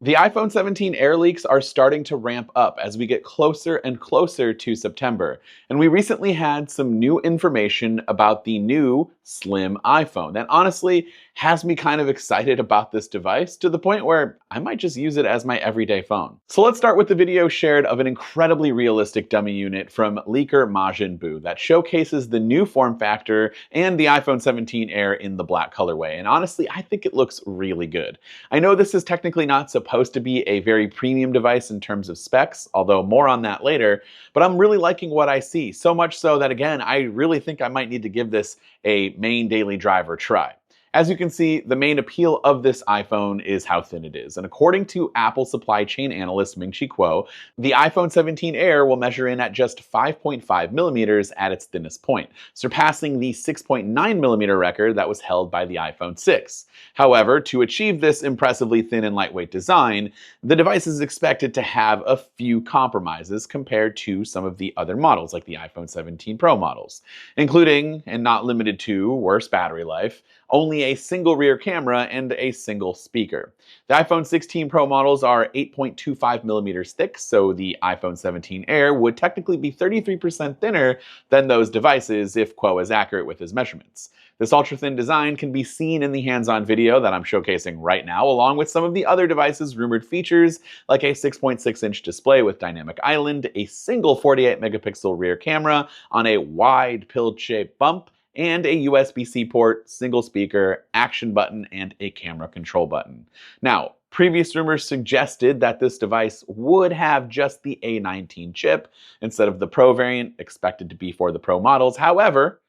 The iPhone 17 Air leaks are starting to ramp up as we get closer and closer to September. And we recently had some new information about the new slim iPhone that honestly has me kind of excited about this device to the point where I might just use it as my everyday phone. So let's start with the video shared of an incredibly realistic dummy unit from leaker Majin Buu that showcases the new form factor and the iPhone 17 Air in the black colorway. And honestly, I think it looks really good. I know this is technically not supposed to be a very premium device in terms of specs, although more on that later, but I'm really liking what I see, so much so that again, I really think I might need to give this a main daily driver try. As you can see, the main appeal of this iPhone is how thin it is. And according to Apple supply chain analyst Ming-Chi Kuo, the iPhone 17 Air will measure in at just 5.5 millimeters at its thinnest point, surpassing the 6.9 millimeter record that was held by the iPhone 6. However, to achieve this impressively thin and lightweight design, the device is expected to have a few compromises compared to some of the other models, like the iPhone 17 Pro models, including, and not limited to, worse battery life, only a single rear camera, and a single speaker. The iPhone 16 Pro models are 8.25 millimeters thick, so the iPhone 17 Air would technically be 33% thinner than those devices if Kuo is accurate with his measurements. This ultra-thin design can be seen in the hands-on video that I'm showcasing right now, along with some of the other device's rumored features, like a 6.6-inch display with dynamic island, a single 48-megapixel rear camera on a wide pill-shaped bump, and a USB-C port, single speaker, action button, and a camera control button. Now, previous rumors suggested that this device would have just the A19 chip instead of the Pro variant expected to be for the Pro models. However,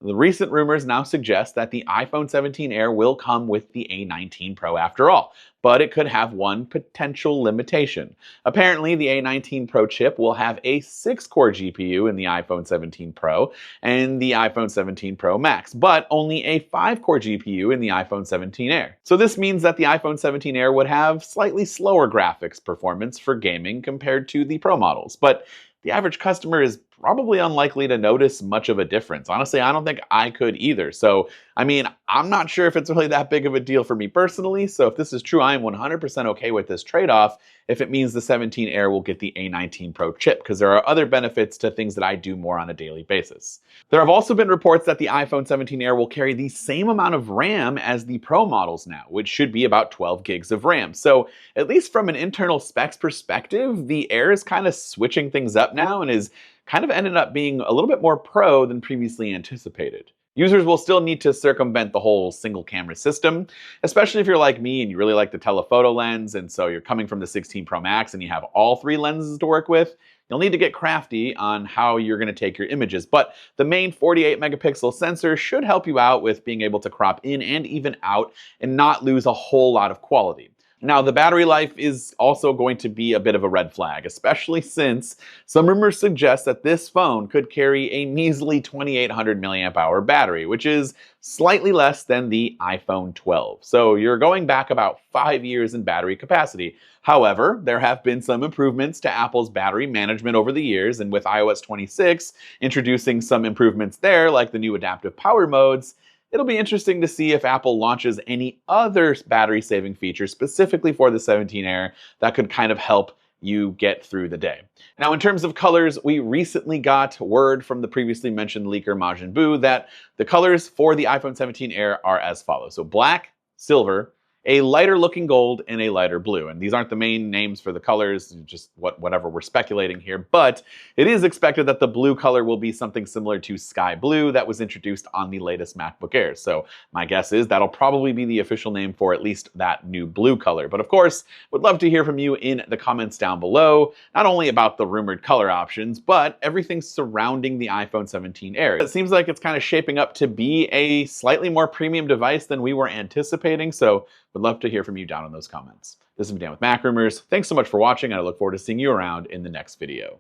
the recent rumors now suggest that the iPhone 17 Air will come with the A19 Pro after all, but it could have one potential limitation. Apparently, the A19 Pro chip will have a 6-core GPU in the iPhone 17 Pro and the iPhone 17 Pro Max, but only a 5-core GPU in the iPhone 17 Air. So this means that the iPhone 17 Air would have slightly slower graphics performance for gaming compared to the Pro models, but the average customer is probably unlikely to notice much of a difference. Honestly, I don't think I could either. So, I mean, I'm not sure if it's really that big of a deal for me personally. So if this is true, I am 100% okay with this trade-off if it means the 17 Air will get the A19 Pro chip, because there are other benefits to things that I do more on a daily basis. There have also been reports that the iPhone 17 Air will carry the same amount of RAM as the Pro models now, which should be about 12 gigs of RAM. So at least from an internal specs perspective, the Air is kind of switching things up now and is kind of ended up being a little bit more pro than previously anticipated. Users will still need to circumvent the whole single camera system, especially if you're like me and you really like the telephoto lens, and so you're coming from the 16 Pro Max and you have all 3 lenses to work with. You'll need to get crafty on how you're going to take your images, but the main 48 megapixel sensor should help you out with being able to crop in and even out and not lose a whole lot of quality. Now, the battery life is also going to be a bit of a red flag, especially since some rumors suggest that this phone could carry a measly 2800 milliamp hour battery, which is slightly less than the iPhone 12. So you're going back about 5 years in battery capacity. However, there have been some improvements to Apple's battery management over the years, and with iOS 26 introducing some improvements there, like the new adaptive power modes, it'll be interesting to see if Apple launches any other battery-saving features specifically for the 17 Air that could kind of help you get through the day. Now, in terms of colors, we recently got word from the previously mentioned leaker Majin Buu that the colors for the iPhone 17 Air are as follows. So black, silver, a lighter looking gold, and a lighter blue. And these aren't the main names for the colors, just whatever we're speculating here. But it is expected that the blue color will be something similar to sky blue that was introduced on the latest MacBook Air. So my guess is that'll probably be the official name for at least that new blue color. But of course, would love to hear from you in the comments down below, not only about the rumored color options, but everything surrounding the iPhone 17 Air. It seems like it's kind of shaping up to be a slightly more premium device than we were anticipating. So would love to hear from you down in those comments. This has been Dan with MacRumors. Thanks so much for watching, and I look forward to seeing you around in the next video.